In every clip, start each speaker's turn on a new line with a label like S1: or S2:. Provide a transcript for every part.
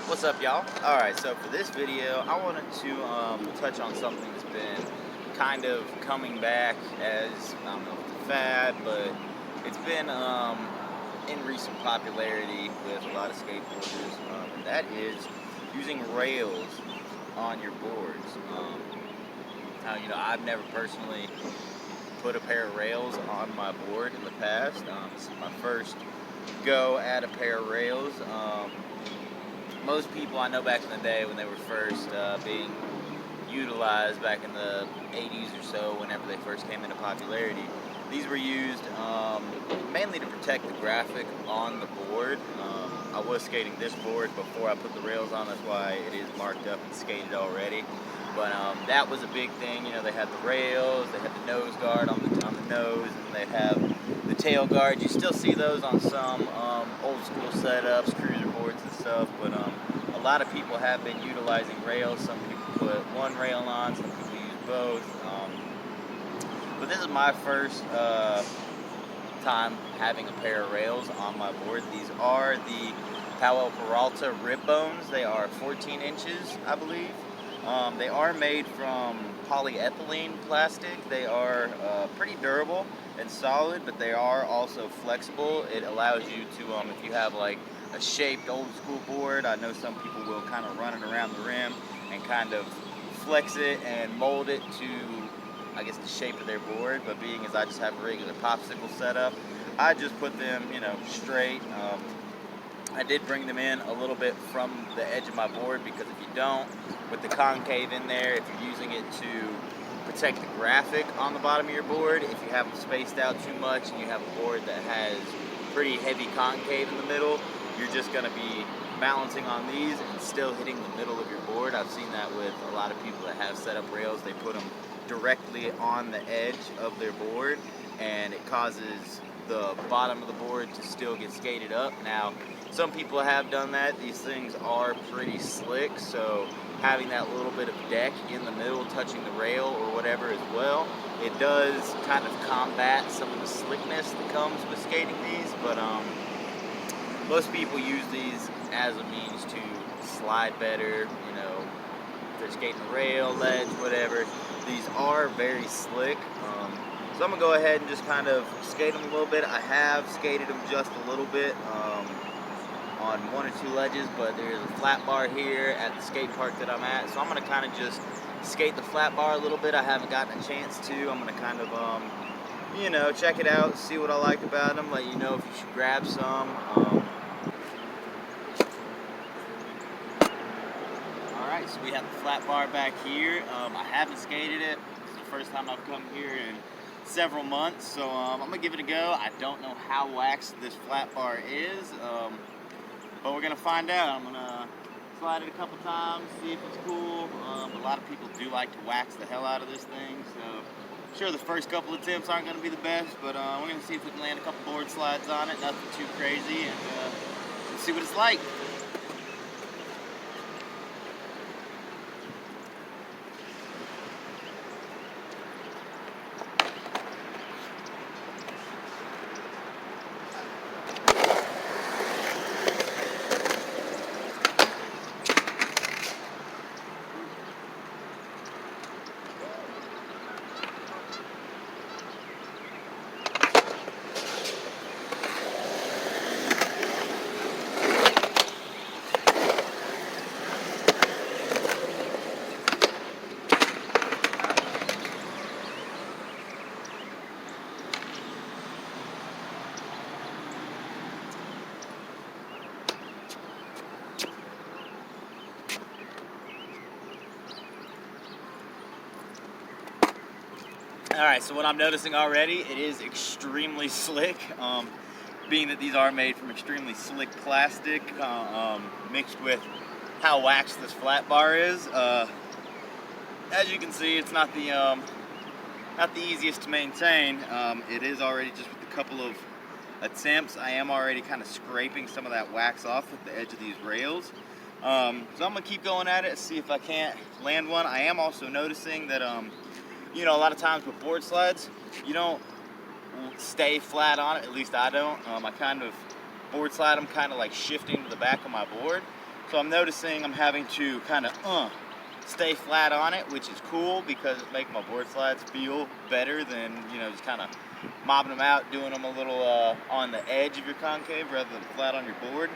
S1: What's up, y'all? Alright, so for this video, I wanted to touch on something that's been kind of coming back as, I don't know if it's a fad, but it's been in recent popularity with a lot of skateboarders, and that is using rails on your boards. Now, I've never personally put a pair of rails on my board in the past. This is my first go at a pair of rails. Most people I know back in the day when they were first being utilized back in the 80s or so, whenever they first came into popularity, these were used mainly to protect the graphic on the board. I was skating this board before I put the rails on, that's why it is marked up and skated already. But that was a big thing. They had the rails, they had the nose guard on the nose, and they have the tail guard. You still see those on some old school setups, cruiser boards and stuff, but a lot of people have been utilizing rails. Some people put one rail on, some people use both. But this is my first time having a pair of rails on my board. These are the Powell Peralta rib bones. They are 14 inches, I believe. They are made from polyethylene plastic. They are pretty durable and solid, but they are also flexible. It allows you to, if you have like a shaped old school board, I know some people will kind of run it around the rim and kind of flex it and mold it to, I guess, the shape of their board. But being as I just have a regular popsicle setup, I just put them, straight. I did bring them in a little bit from the edge of my board, because if you don't, with the concave in there, if you're using it to protect the graphic on the bottom of your board, if you have them spaced out too much and you have a board that has pretty heavy concave in the middle, you're just going to be balancing on these and still hitting the middle of your board. I've seen that with a lot of people that have set up rails. They put them directly on the edge of their board, and it causes the bottom of the board to still get skated up. Now, some people have done that. These things are pretty slick, so having that little bit of deck in the middle touching the rail or whatever as well, it does kind of combat some of the slickness that comes with skating these. But most people use these as a means to slide better, if they're skating the rail, ledge, whatever. These are very slick. So I'm going to go ahead and just kind of skate them a little bit. I have skated them just a little bit on one or two ledges, but there's a flat bar here at the skate park that I'm at. So I'm going to kind of just skate the flat bar a little bit. I haven't gotten a chance to. I'm going to kind of, check it out, see what I like about them, let you know if you should grab some. Alright, so we have the flat bar back here. I haven't skated it. This is the first time I've come here in several months, so I'm going to give it a go. I don't know how waxed this flat bar is, but we're going to find out. I'm going to slide it a couple times, see if it's cool. A lot of people do like to wax the hell out of this thing, so I'm sure the first couple attempts aren't going to be the best, but we're going to see if we can land a couple board slides on it, nothing too crazy, and let's see what it's like. Alright, so what I'm noticing already, it is extremely slick, being that these are made from extremely slick plastic, mixed with how waxed this flat bar is. As you can see, it's not the easiest to maintain. It is already, just with a couple of attempts, I am already kind of scraping some of that wax off with the edge of these rails. So I'm going to keep going at it, see if I can't land one. I am also noticing that a lot of times with board slides, you don't stay flat on it. At least I don't. I kind of board slide them kind of like shifting to the back of my board, So I'm noticing I'm having to kind of stay flat on it, which is cool because it's making my board slides feel better than, you know, just kind of mobbing them out, doing them a little on the edge of your concave rather than flat on your board.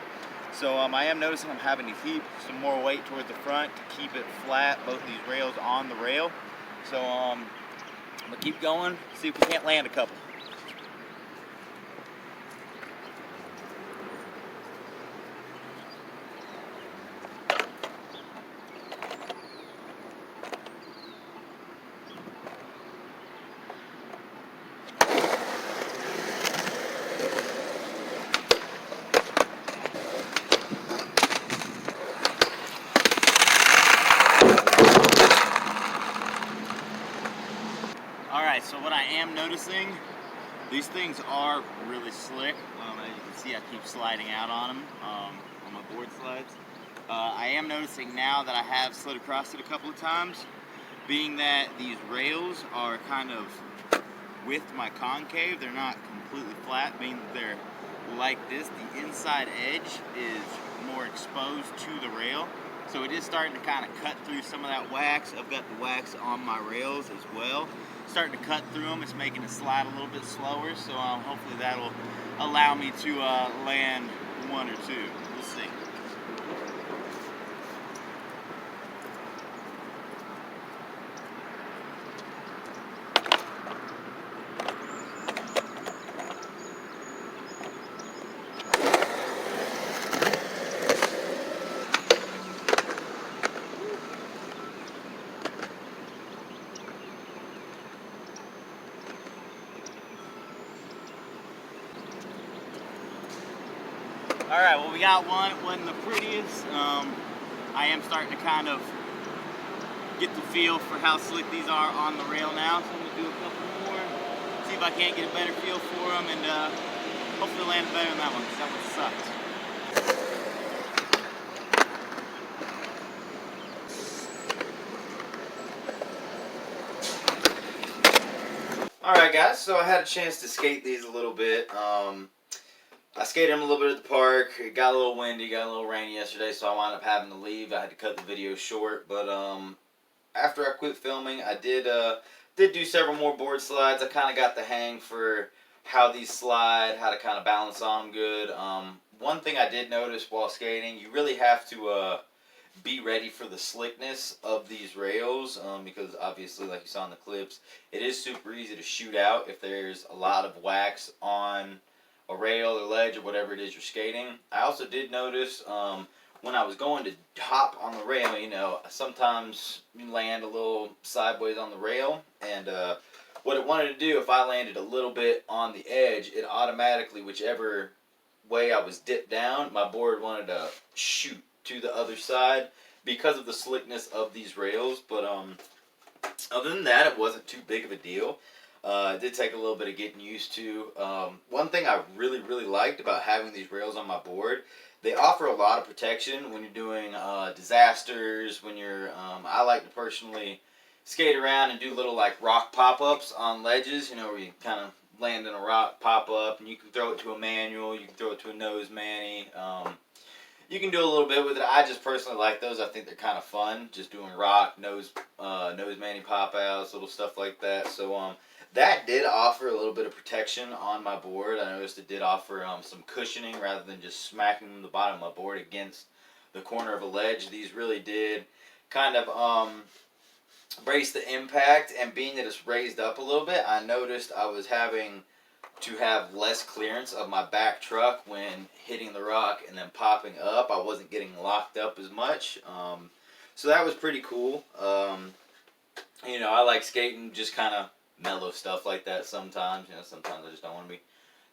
S1: So I am noticing I'm having to keep some more weight towards the front to keep it flat, both these rails on the rail. So I'm gonna keep going, see if we can't land a couple. Alright, so what I am noticing, these things are really slick. As you can see, I keep sliding out on them, on my board slides. I am noticing now that I have slid across it a couple of times, being that these rails are kind of with my concave, they're not completely flat, being that they're like this, the inside edge is more exposed to the rail. So it is starting to kind of cut through some of that wax. I've got the wax on my rails as well. Starting to cut through them. It's making it slide a little bit slower. So hopefully that'll allow me to land one or two. We'll see. Alright, well we got one. It wasn't the prettiest. I am starting to kind of get the feel for how slick these are on the rail now. So I'm going to do a couple more, see if I can't get a better feel for them, and hopefully land better than that one, because that one sucked. Alright guys, so I had a chance to skate these a little bit. I skated them a little bit at the park. It got a little windy, got a little rainy yesterday, so I wound up having to leave. I had to cut the video short, but after I quit filming, I did do several more board slides. I kind of got the hang for how these slide, how to kind of balance on them good. One thing I did notice while skating, you really have to be ready for the slickness of these rails, because obviously, like you saw in the clips, it is super easy to shoot out if there's a lot of wax on a rail or ledge or whatever it is you're skating. I also did notice when I was going to hop on the rail, you know, sometimes you land a little sideways on the rail, and what it wanted to do, if I landed a little bit on the edge, it automatically, whichever way I was dipped down, my board wanted to shoot to the other side because of the slickness of these rails. But other than that, it wasn't too big of a deal. It did take a little bit of getting used to. One thing I really liked about having these rails on my board, they offer a lot of protection when you're doing disasters, when you're, I like to personally skate around and do little like rock pop-ups on ledges, you know, where you kind of land in a rock pop-up, and you can throw it to a manual, you can throw it to a nose manny. You can do a little bit with it. I just personally like those. I think they're kind of fun, just doing rock, nose manny pop-outs, little stuff like that. So that did offer a little bit of protection on my board. I noticed it did offer some cushioning rather than just smacking the bottom of my board against the corner of a ledge. These really did kind of brace the impact, and being that it's raised up a little bit, I noticed I was having to have less clearance of my back truck when hitting the rock and then popping up. I wasn't getting locked up as much. So that was pretty cool. You know, I like skating just kind of mellow stuff like that sometimes. You know, sometimes I just don't want to be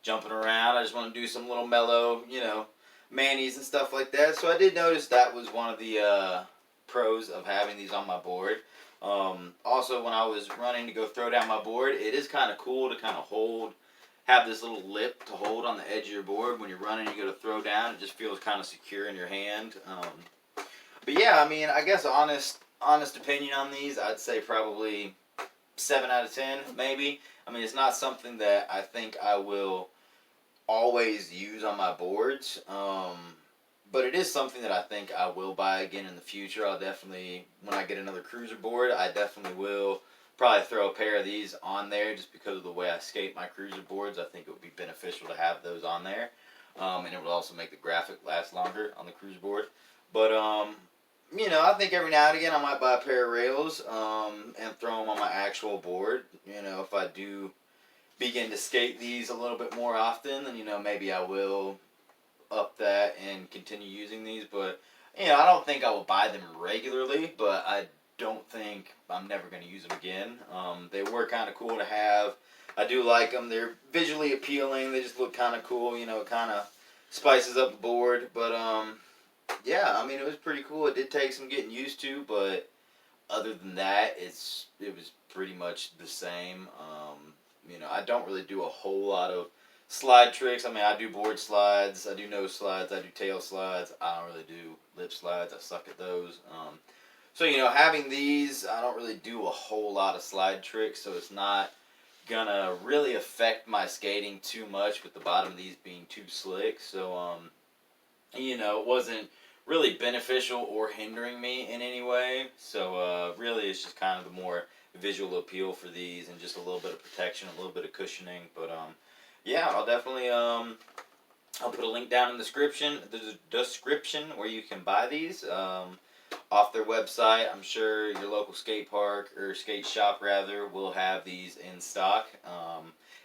S1: jumping around. I just want to do some little mellow, you know, manis and stuff like that. So I did notice that was one of the pros of having these on my board. Also, when I was running to go throw down my board, it is kind of cool to kind of have this little lip to hold on the edge of your board. When you're running, you go to throw down, it just feels kind of secure in your hand. But yeah, I mean, I guess honest opinion on these, I'd say probably 7 out of 10, maybe. I mean, it's not something that I think I will always use on my boards. But it is something that I think I will buy again in the future. I'll definitely, when I get another cruiser board, I definitely will probably throw a pair of these on there just because of the way I skate my cruiser boards. I think it would be beneficial to have those on there. And it would also make the graphic last longer on the cruiser board. But, I think every now and again I might buy a pair of rails and throw them on my actual board. If I do begin to skate these a little bit more often, then, maybe I will up that and continue using these. But I don't think I will buy them regularly, but I don't think I'm never going to use them again. They were kind of cool to have. I do like them. They're visually appealing. They just look kind of cool. It kind of spices up the board. But yeah, I mean, it was pretty cool. It did take some getting used to, but other than that, it was pretty much the same. I don't really do a whole lot of slide tricks. I mean, I do board slides, I do nose slides, I do tail slides. I don't really do lip slides. I suck at those. So, having these, I don't really do a whole lot of slide tricks, so it's not gonna really affect my skating too much with the bottom of these being too slick. So, it wasn't really beneficial or hindering me in any way. So, really, it's just kind of the more visual appeal for these and just a little bit of protection, a little bit of cushioning. But, yeah, I'll definitely, I'll put a link down in the description where you can buy these off their website. I'm sure your local skate park or skate shop rather will have these in stock.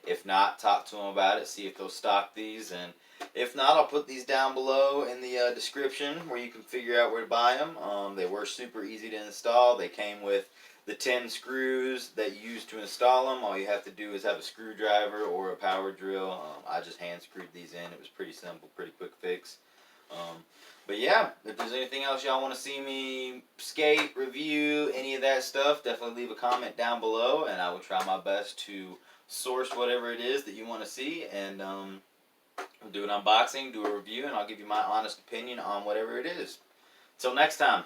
S1: If not, talk to them about it, see if they'll stock these, and if not, I'll put these down below in the description where you can figure out where to buy them. They were super easy to install. They came with the 10 screws that you use to install them. All you have to do is have a screwdriver or a power drill. I just hand screwed these in. It was pretty simple, pretty quick fix. But yeah, if there's anything else y'all want to see me skate, review, any of that stuff, definitely leave a comment down below, and I will try my best to source whatever it is that you want to see, and we'll do an unboxing, do a review, and I'll give you my honest opinion on whatever it is. Till next time.